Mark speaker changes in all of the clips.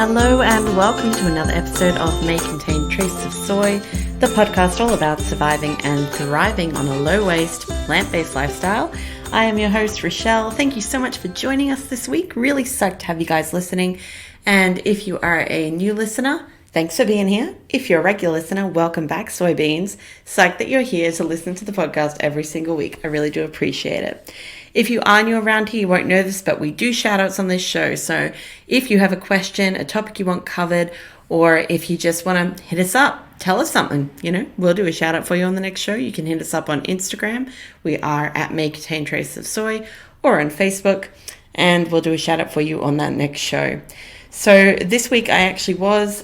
Speaker 1: Hello and welcome to another episode of May Contain Traces of Soy, the podcast all about surviving and thriving on a low-waste, plant-based lifestyle. I am your host, Rochelle. Thank you so much for joining us this week. Really psyched to have you guys listening. And if you are a new listener, thanks for being here. If you're a regular listener, welcome back, soybeans. Psyched that you're here to listen to the podcast every single week. I really do appreciate it. If you are new around here, you won't know this, but we do shout outs on this show. So if you have a question, a topic you want covered, or if you just want to hit us up, tell us something, we'll do a shout out for you on the next show. You can hit us up on Instagram. We are at May Contain Traces of Soy, or on Facebook, and we'll do a shout out for you on that next show. So this week I actually was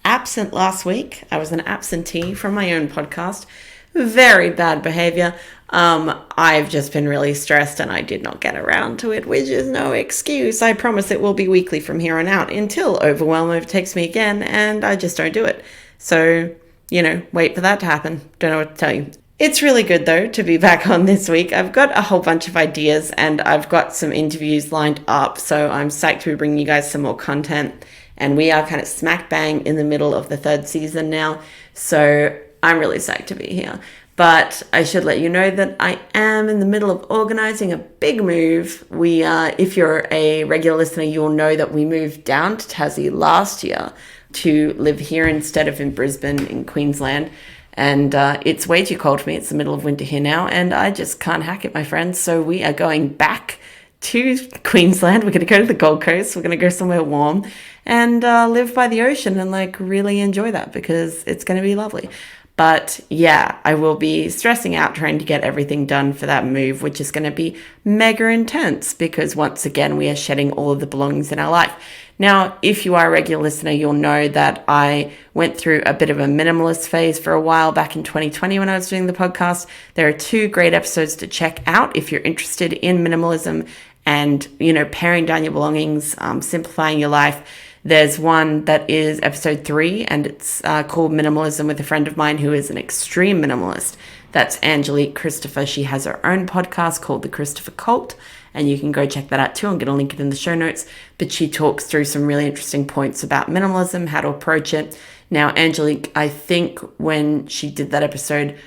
Speaker 1: absent last week. I was an absentee from my own podcast. Very bad behavior. I've just been really stressed and I did not get around to it, which is no excuse. I promise it will be weekly from here on out until overwhelm overtakes me again and I just don't do it. So, wait for that to happen. Don't know what to tell you. It's really good though to be back on this week. I've got a whole bunch of ideas and I've got some interviews lined up. So I'm psyched to be bringing you guys some more content. And we are kind of smack bang in the middle of the third season now. So I'm really psyched to be here. But I should let you know that I am in the middle of organizing a big move. If you're a regular listener, you'll know that we moved down to Tassie last year to live here instead of in Brisbane in Queensland. And it's way too cold for me. It's the middle of winter here now, and I just can't hack it, my friends. So we are going back to Queensland. We're going to go to the Gold Coast. We're going to go somewhere warm and live by the ocean and really enjoy that because it's going to be lovely. But yeah, I will be stressing out trying to get everything done for that move, which is going to be mega intense because once again, we are shedding all of the belongings in our life. Now, if you are a regular listener, you'll know that I went through a bit of a minimalist phase for a while back in 2020 when I was doing the podcast. There are 2 great episodes to check out if you're interested in minimalism and, paring down your belongings, simplifying your life. There's one that is episode 3 and it's called Minimalism with a friend of mine who is an extreme minimalist. That's Angelique Christopher. She has her own podcast called The Christopher Cult and you can go check that out too. I'm going to link it in the show notes. But she talks through some really interesting points about minimalism, how to approach it. Now, Angelique, I think when she did that episode,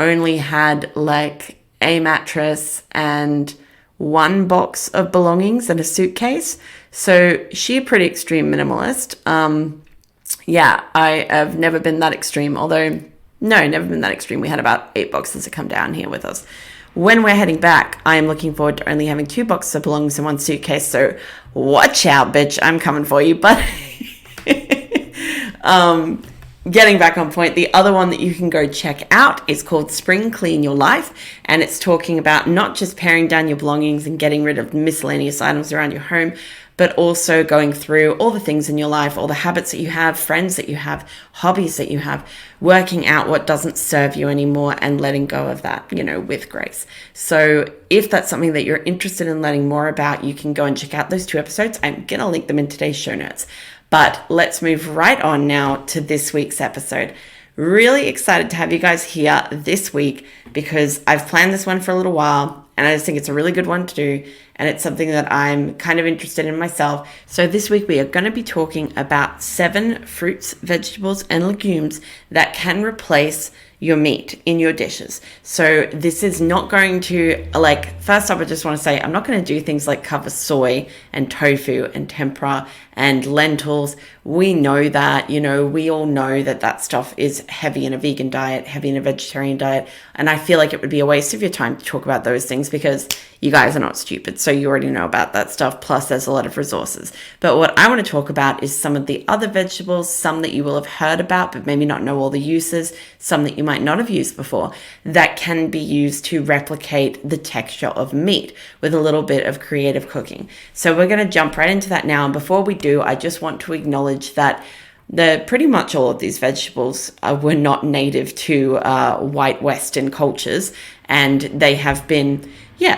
Speaker 1: only had a mattress and 1 box of belongings and a suitcase. So she's a pretty extreme minimalist. I have never been that extreme, never been that extreme. We had about 8 boxes that come down here with us. When we're heading back, I am looking forward to only having 2 boxes of belongings and 1 suitcase. So watch out, bitch. I'm coming for you. But getting back on point, the other one that you can go check out is called Spring Clean Your Life. And it's talking about not just paring down your belongings and getting rid of miscellaneous items around your home, but also going through all the things in your life, all the habits that you have, friends that you have, hobbies that you have, working out what doesn't serve you anymore and letting go of that, with grace. So if that's something that you're interested in learning more about, you can go and check out those 2 episodes. I'm going to link them in today's show notes. But let's move right on now to this week's episode. Really excited to have you guys here this week because I've planned this one for a little while and I just think it's a really good one to do. And it's something that I'm kind of interested in myself. So this week we are going to be talking about 7 fruits, vegetables, and legumes that can replace your meat in your dishes. So this is not going to, first up, I just want to say, I'm not going to do things like cover soy and tofu and tempura and lentils. We know that, we all know that stuff is heavy in a vegan diet, heavy in a vegetarian diet. And I feel like it would be a waste of your time to talk about those things because you guys are not stupid. So you already know about that stuff. Plus there's a lot of resources. But what I want to talk about is some of the other vegetables, some that you will have heard about, but maybe not know all the uses, some that you might not have used before that can be used to replicate the texture of meat with a little bit of creative cooking. So we're going to jump right into that now. And before we do, I just want to acknowledge that pretty much all of these vegetables were not native to white Western cultures, and they have been,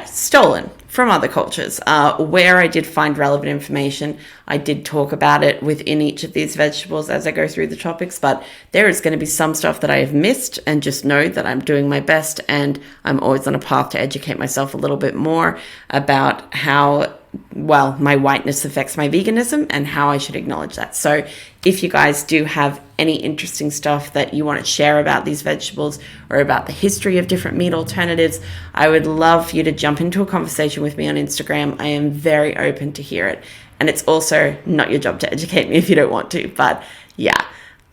Speaker 1: stolen from other cultures. Where I did find relevant information, I did talk about it within each of these vegetables as I go through the topics, but there is going to be some stuff that I have missed, and just know that I'm doing my best and I'm always on a path to educate myself a little bit more about how my whiteness affects my veganism and how I should acknowledge that. So if you guys do have any interesting stuff that you want to share about these vegetables or about the history of different meat alternatives, I would love for you to jump into a conversation with me on Instagram. I am very open to hear it. And it's also not your job to educate me if you don't want to. But yeah,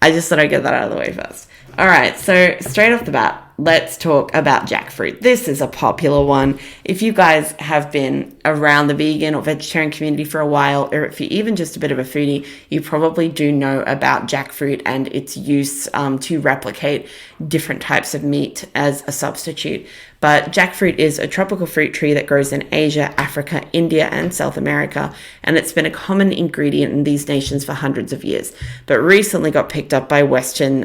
Speaker 1: I just thought I'd get that out of the way first. All right, so straight off the bat, let's talk about jackfruit. This is a popular one. If you guys have been around the vegan or vegetarian community for a while, or if you're even just a bit of a foodie, you probably do know about jackfruit and its use to replicate different types of meat as a substitute. But jackfruit is a tropical fruit tree that grows in Asia, Africa, India, and South America, and it's been a common ingredient in these nations for hundreds of years, but recently got picked up by Western,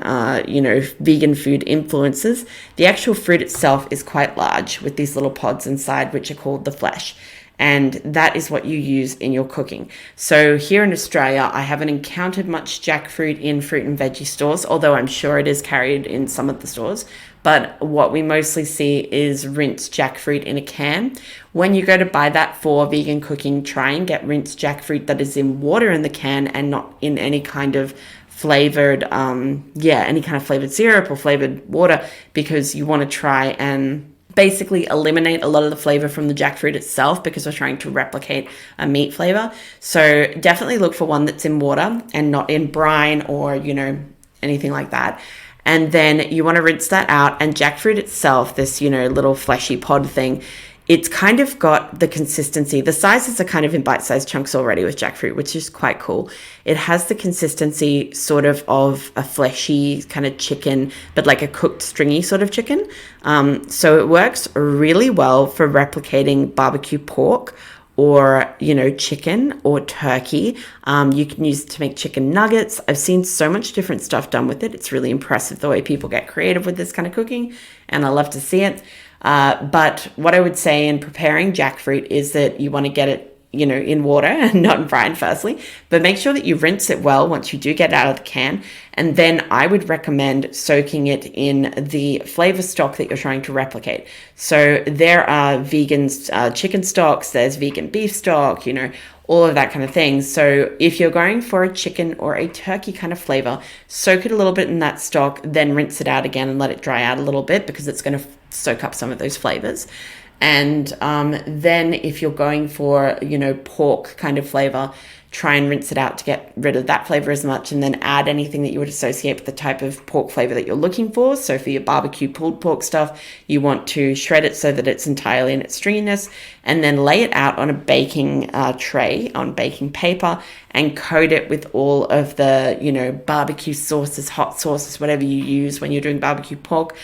Speaker 1: vegan food influencers. The actual fruit itself is quite large, with these little pods inside, which are called the flesh. And that is what you use in your cooking. So here in Australia, I haven't encountered much jackfruit in fruit and veggie stores, although I'm sure it is carried in some of the stores. But what we mostly see is rinsed jackfruit in a can. When you go to buy that for vegan cooking, try and get rinsed jackfruit that is in water in the can and not in any kind of flavored, any kind of flavored syrup or flavored water, because you want to try and basically eliminate a lot of the flavor from the jackfruit itself, because we're trying to replicate a meat flavor. So definitely look for one that's in water and not in brine or, anything like that. And then you want to rinse that out. And jackfruit itself, this, little fleshy pod thing, it's kind of got the consistency. The sizes are kind of in bite-sized chunks already with jackfruit, which is quite cool. It has the consistency sort of a fleshy kind of chicken, but like a cooked stringy sort of chicken. So it works really well for replicating barbecue pork or, chicken or turkey. You can use it to make chicken nuggets. I've seen so much different stuff done with it. It's really impressive the way people get creative with this kind of cooking, and I love to see it. But what I would say in preparing jackfruit is that you want to get it, in water and not in brine firstly, but make sure that you rinse it well once you do get it out of the can. And then I would recommend soaking it in the flavor stock that you're trying to replicate. So there are vegan chicken stocks, there's vegan beef stock, all of that kind of thing. So if you're going for a chicken or a turkey kind of flavor, soak it a little bit in that stock, then rinse it out again and let it dry out a little bit, because it's going to soak up some of those flavors. And then if you're going for, pork kind of flavor, try and rinse it out to get rid of that flavor as much, and then add anything that you would associate with the type of pork flavor that you're looking for. So for your barbecue pulled pork stuff, you want to shred it so that it's entirely in its stringiness, and then lay it out on a baking tray on baking paper and coat it with all of the, barbecue sauces, hot sauces, whatever you use when you're doing barbecue pork,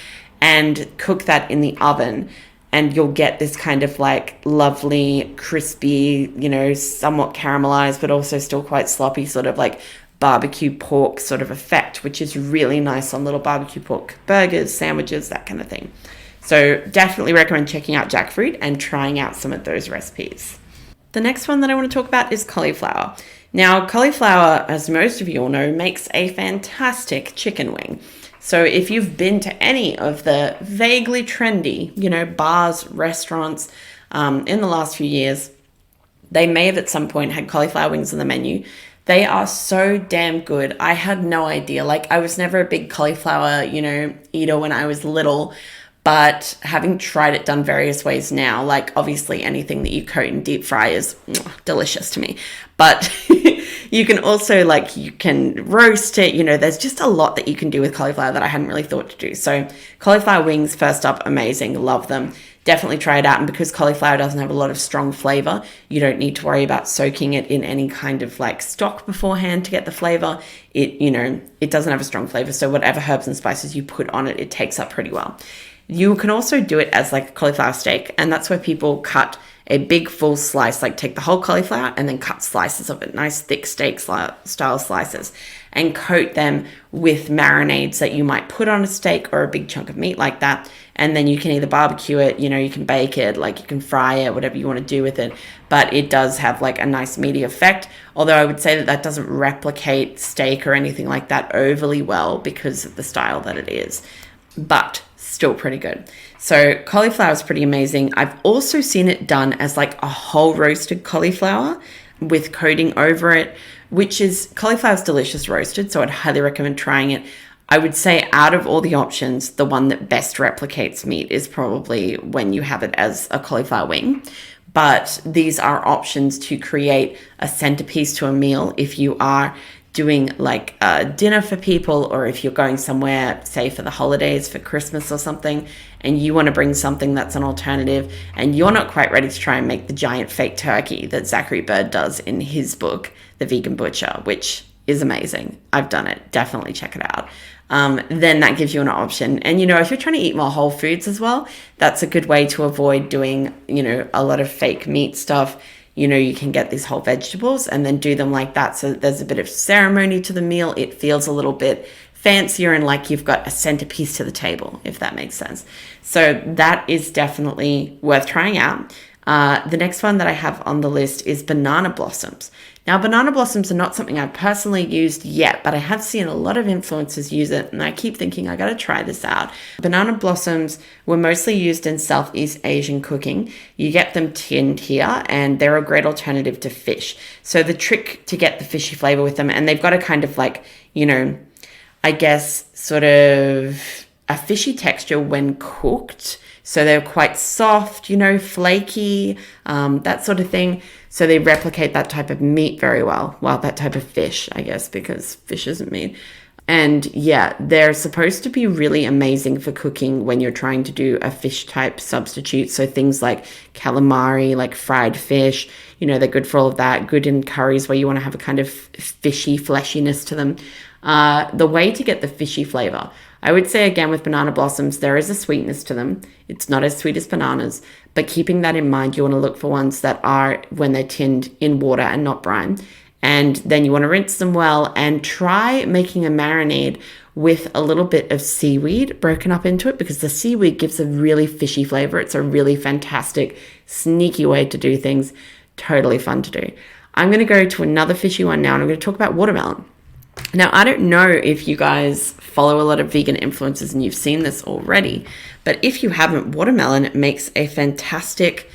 Speaker 1: and cook that in the oven. And you'll get this kind of like lovely, crispy, somewhat caramelized, but also still quite sloppy sort of like barbecue pork sort of effect, which is really nice on little barbecue pork burgers, sandwiches, that kind of thing. So definitely recommend checking out jackfruit and trying out some of those recipes. The next one that I want to talk about is cauliflower. Now, cauliflower, as most of you all know, makes a fantastic chicken wing. So if you've been to any of the vaguely trendy, bars, restaurants in the last few years, they may have at some point had cauliflower wings on the menu. They are so damn good. I had no idea. I was never a big cauliflower, eater when I was little, but having tried it done various ways now, obviously anything that you coat and deep fry is delicious to me. But you can also you can roast it. There's just a lot that you can do with cauliflower that I hadn't really thought to do. So cauliflower wings, first up, amazing. Love them. Definitely try it out. And because cauliflower doesn't have a lot of strong flavor, you don't need to worry about soaking it in any kind of stock beforehand to get the flavor. It doesn't have a strong flavor. So whatever herbs and spices you put on it, it takes up pretty well. You can also do it as a cauliflower steak, and that's where people cut a big full slice, take the whole cauliflower and then cut slices of it, nice thick steak style slices, and coat them with marinades that you might put on a steak or a big chunk of meat like that. And then you can either barbecue it, you can bake it, you can fry it, whatever you want to do with it. But it does have a nice meaty effect. Although I would say that doesn't replicate steak or anything like that overly well because of the style that it is. But still pretty good. So cauliflower is pretty amazing. I've also seen it done as like a whole roasted cauliflower with coating over it, which is, cauliflower is delicious roasted, so I'd highly recommend trying it. I would say out of all the options, the one that best replicates meat is probably when you have it as a cauliflower wing. But these are options to create a centerpiece to a meal if you are doing like a dinner for people, or if you're going somewhere, say for the holidays, for Christmas or something, and you want to bring something that's an alternative, and you're not quite ready to try and make the giant fake turkey that Zachary Bird does in his book, The Vegan Butcher, which is amazing. I've done it. Definitely check it out. Then that gives you an option. And, if you're trying to eat more whole foods as well, that's a good way to avoid doing, a lot of fake meat stuff. You can get these whole vegetables and then do them like that. So there's a bit of ceremony to the meal. It feels a little bit fancier and like you've got a centerpiece to the table, if that makes sense. So that is definitely worth trying out. The next one that I have on the list is banana blossoms. Now, banana blossoms are not something I've personally used yet, but I have seen a lot of influencers use it, and I keep thinking I got to try this out. Banana blossoms were mostly used in Southeast Asian cooking. You get them tinned here, and they're a great alternative to fish. So the trick to get the fishy flavor with them, and they've got a kind of like, I guess sort of a fishy texture when cooked. So they're quite soft, flaky, that sort of thing. So they replicate that type of meat very well. Well, that type of fish, I guess, because fish isn't meat. And yeah, they're supposed to be really amazing for cooking when you're trying to do a fish type substitute. So things like calamari, like fried fish, they're good for all of that. Good in curries where you want to have a kind of fishy fleshiness to them. The way to get the fishy flavor, I would say again with banana blossoms, there is a sweetness to them. It's not as sweet as bananas, but keeping that in mind, you want to look for ones that are when they're tinned in water and not brine. And then you want to rinse them well and try making a marinade with a little bit of seaweed broken up into it, because the seaweed gives a really fishy flavor. It's a really fantastic, sneaky way to do things. Totally fun to do. I'm going to go to another fishy one now, and I'm going to talk about watermelon. Now, I don't know if you guys follow a lot of vegan influencers and you've seen this already, but if you haven't, watermelon makes a fantastic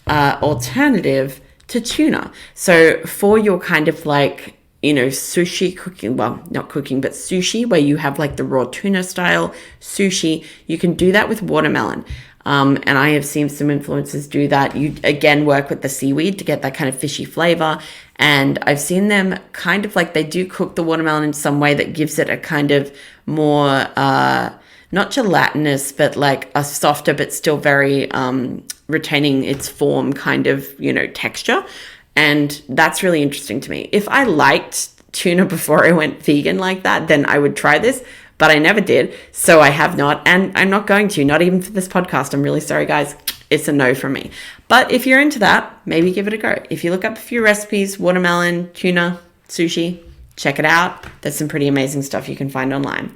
Speaker 1: alternative to tuna. So for your kind of like, sushi cooking, well, not cooking, but sushi, where you have like the raw tuna style sushi, you can do that with watermelon. And I have seen some influencers do that. You, again, work with the seaweed to get that kind of fishy flavor. And I've seen them kind of like, they do cook the watermelon in some way that gives it a kind of more, not gelatinous, but like a softer, but still very retaining its form kind of, texture. And that's really interesting to me. If I liked tuna before I went vegan like that, then I would try this. But I never did, so I have not, and I'm not going to, not even for this podcast. I'm really sorry, guys. It's a no from me. But if you're into that, maybe give it a go. If you look up a few recipes, watermelon, tuna, sushi, check it out. There's some pretty amazing stuff you can find online.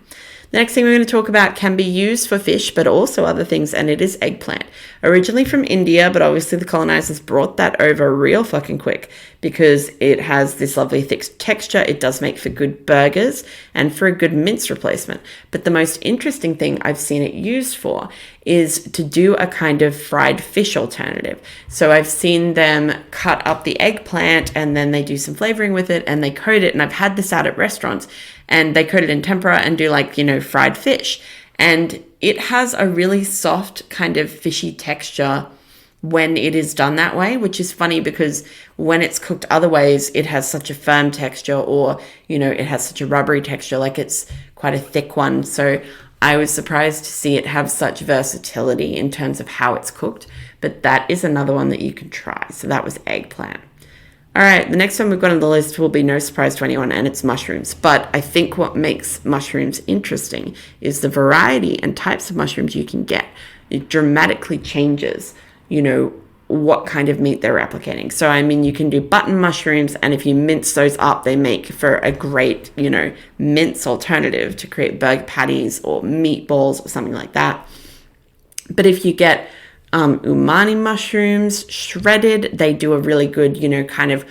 Speaker 1: The next thing we're going to talk about can be used for fish, but also other things, and it is eggplant. Originally from India, but obviously the colonizers brought that over real fucking quick because it has this lovely thick texture. It does make for good burgers and for a good mince replacement. But the most interesting thing I've seen it used for is to do a kind of fried fish alternative. So I've seen them cut up the eggplant and then they do some flavoring with it and they coat it. And I've had this out at restaurants and they coat it in tempura and do like, fried fish. And it has a really soft kind of fishy texture when it is done that way, which is funny because when it's cooked other ways, it has such a firm texture or, it has such a rubbery texture, like it's quite a thick one. So I was surprised to see it have such versatility in terms of how it's cooked, but that is another one that you can try. So that was eggplant. All right, the next one we've got on the list will be no surprise to anyone, and it's mushrooms. But I think what makes mushrooms interesting is the variety and types of mushrooms you can get. It dramatically changes, what kind of meat they're replicating. So, you can do button mushrooms, and if you mince those up, they make for a great, mince alternative to create burger patties or meatballs or something like that. But if you get umami mushrooms shredded, they do a really good, kind of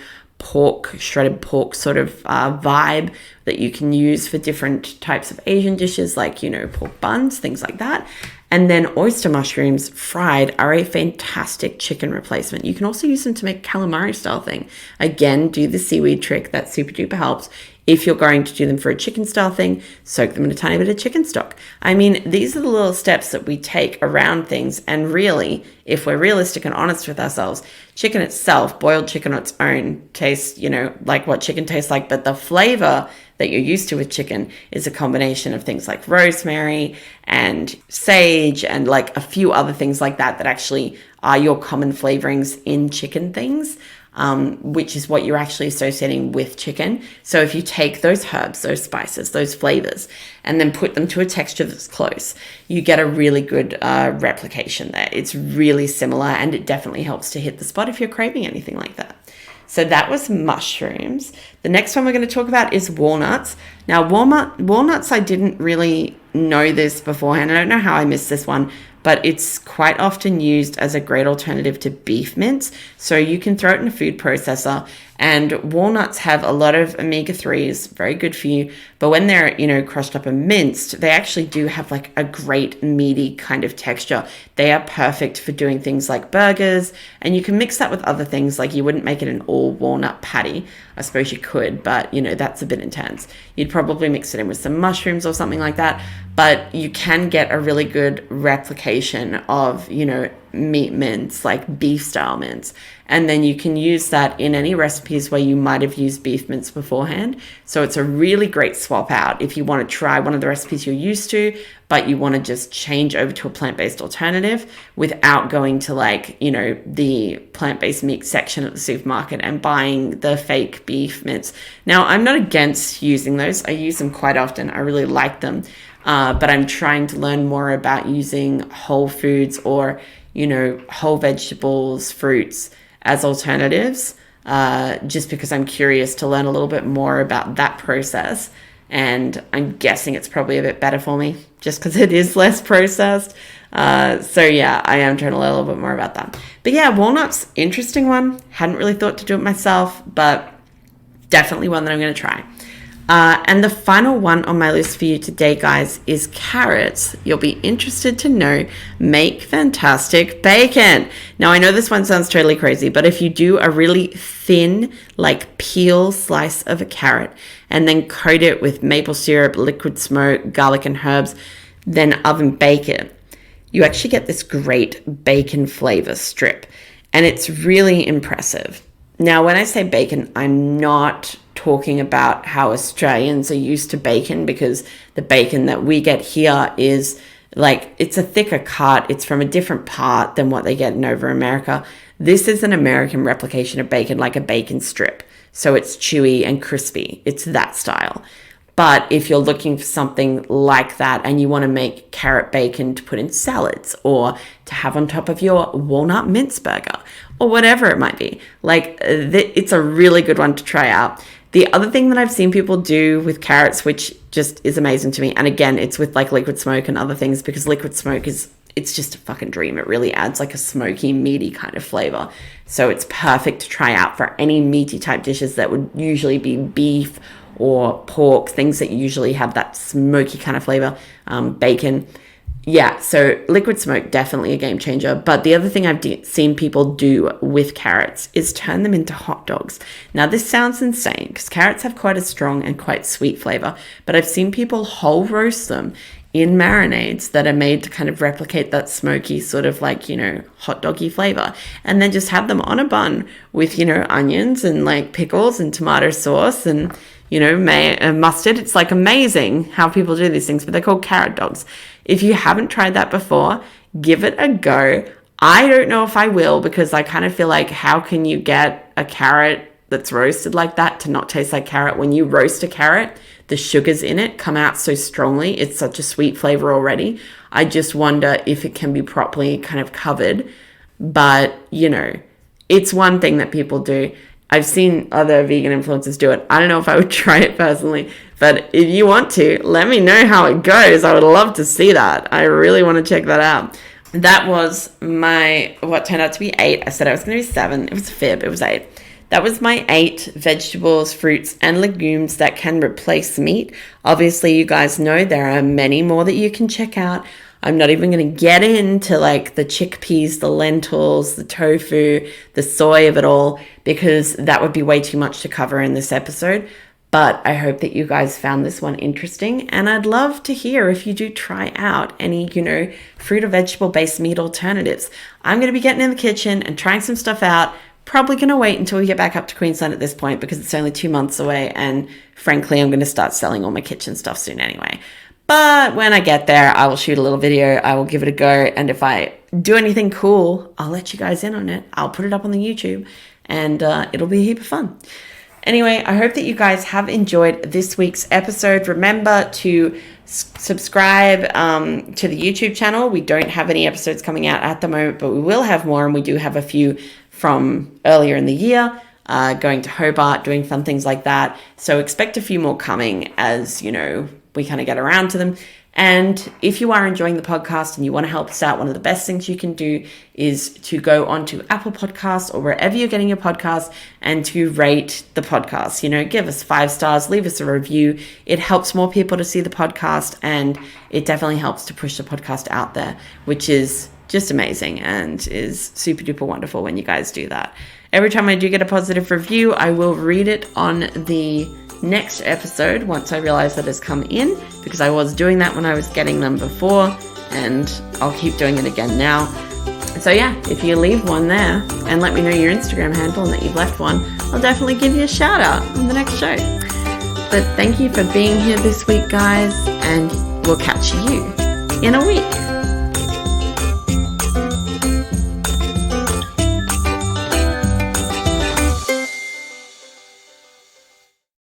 Speaker 1: shredded pork sort of vibe that you can use for different types of Asian dishes like, pork buns, things like that. And then oyster mushrooms fried are a fantastic chicken replacement. You can also use them to make calamari style thing. Again, do the seaweed trick. That super duper helps. If you're going to do them for a chicken style thing, soak them in a tiny bit of chicken stock. I mean, these are the little steps that we take around things. And really, if we're realistic and honest with ourselves, chicken itself, boiled chicken on its own, tastes, like what chicken tastes like. But the flavor that you're used to with chicken is a combination of things like rosemary and sage and like a few other things like that actually are your common flavorings in chicken things. Which is what you're actually associating with chicken. So if you take those herbs, those spices, those flavors, and then put them to a texture that's close, you get a really good replication there. It's really similar, and it definitely helps to hit the spot if you're craving anything like that. So that was mushrooms. The next one we're going to talk about is walnuts. Now, walnuts, I didn't really know this beforehand. I don't know how I missed this one, but it's quite often used as a great alternative to beef mince. So you can throw it in a food processor, and walnuts have a lot of omega-3s, very good for you. But when they're, crushed up and minced, they actually do have like a great meaty kind of texture. They are perfect for doing things like burgers, and you can mix that with other things. Like you wouldn't make it an all walnut patty. I suppose you could, but that's a bit intense. You'd probably mix it in with some mushrooms or something like that. But you can get a really good replication of, meat mince, like beef style mince. And then you can use that in any recipes where you might have used beef mince beforehand. So it's a really great swap out if you want to try one of the recipes you're used to, but you want to just change over to a plant-based alternative without going to the plant-based meat section at the supermarket and buying the fake beef mince. Now, I'm not against using those. I use them quite often. I really like them. But I'm trying to learn more about using whole foods or, whole vegetables, fruits as alternatives, just because I'm curious to learn a little bit more about that process. And I'm guessing it's probably a bit better for me just because it is less processed. So yeah, I am trying to learn a little bit more about that. But yeah, walnuts, interesting one. Hadn't really thought to do it myself, but definitely one that I'm going to try. And the final one on my list for you today, guys, is carrots. You'll be interested to know make fantastic bacon. Now, I know this one sounds totally crazy, but if you do a really thin, like peel slice of a carrot and then coat it with maple syrup, liquid smoke, garlic and herbs, then oven bake it, you actually get this great bacon flavor strip. And it's really impressive. Now, when I say bacon, I'm not talking about how Australians are used to bacon, because the bacon that we get here is it's a thicker cut. It's from a different part than what they get in over America. This is an American replication of bacon, like a bacon strip. So it's chewy and crispy. It's that style. But if you're looking for something like that and you want to make carrot bacon to put in salads or to have on top of your walnut mince burger or whatever it might be, it's a really good one to try out. The other thing that I've seen people do with carrots, which just is amazing to me, and again, it's with liquid smoke and other things, because liquid smoke it's just a fucking dream. It really adds a smoky, meaty kind of flavor. So it's perfect to try out for any meaty type dishes that would usually be beef or pork, things that usually have that smoky kind of flavor, bacon. Yeah, so liquid smoke, definitely a game changer. But the other thing I've seen people do with carrots is turn them into hot dogs. Now, this sounds insane because carrots have quite a strong and quite sweet flavor, but I've seen people whole roast them in marinades that are made to kind of replicate that smoky sort of hot doggy flavor, and then just have them on a bun with, onions and pickles and tomato sauce and mustard. It's amazing how people do these things, but they're called carrot dogs. If you haven't tried that before, give it a go. I don't know if I will, because I kind of feel how can you get a carrot that's roasted like that to not taste like carrot? When you roast a carrot, the sugars in it come out so strongly. It's such a sweet flavor already. I just wonder if it can be properly kind of covered. But, it's one thing that people do. I've seen other vegan influencers do it. I don't know if I would try it personally, but if you want to, let me know how it goes. I would love to see that. I really want to check that out. That was what turned out to be 8. I said I was going to be 7. It was a fib. It was 8. That was my 8 vegetables, fruits, and legumes that can replace meat. Obviously, you guys know there are many more that you can check out. I'm not even going to get into like the chickpeas, the lentils, the tofu, the soy of it all, because that would be way too much to cover in this episode. But I hope that you guys found this one interesting, and I'd love to hear if you do try out any, fruit or vegetable based meat alternatives. I'm going to be getting in the kitchen and trying some stuff out. Probably going to wait until we get back up to Queensland at this point, because it's only 2 months away, and frankly, I'm going to start selling all my kitchen stuff soon anyway. But when I get there, I will shoot a little video. I will give it a go, and if I do anything cool, I'll let you guys in on it. I'll put it up on the YouTube, and it'll be a heap of fun. Anyway, I hope that you guys have enjoyed this week's episode. Remember to subscribe to the YouTube channel. We don't have any episodes coming out at the moment, but we will have more, and we do have a few from earlier in the year, going to Hobart, doing fun things like that. So expect a few more coming as, we kind of get around to them. And if you are enjoying the podcast and you want to help us out, one of the best things you can do is to go onto Apple Podcasts or wherever you're getting your podcast and to rate the podcast. Give us 5 stars, leave us a review. It helps more people to see the podcast, and it definitely helps to push the podcast out there, which is just amazing and is super duper wonderful when you guys do that. Every time I do get a positive review, I will read it on the next episode once I realize that it's come in, because I was doing that when I was getting them before, and I'll keep doing it again now. So yeah, if you leave one there and let me know your Instagram handle and that you've left one, I'll definitely give you a shout out on the next show. But thank you for being here this week, guys, and we'll catch you in a week.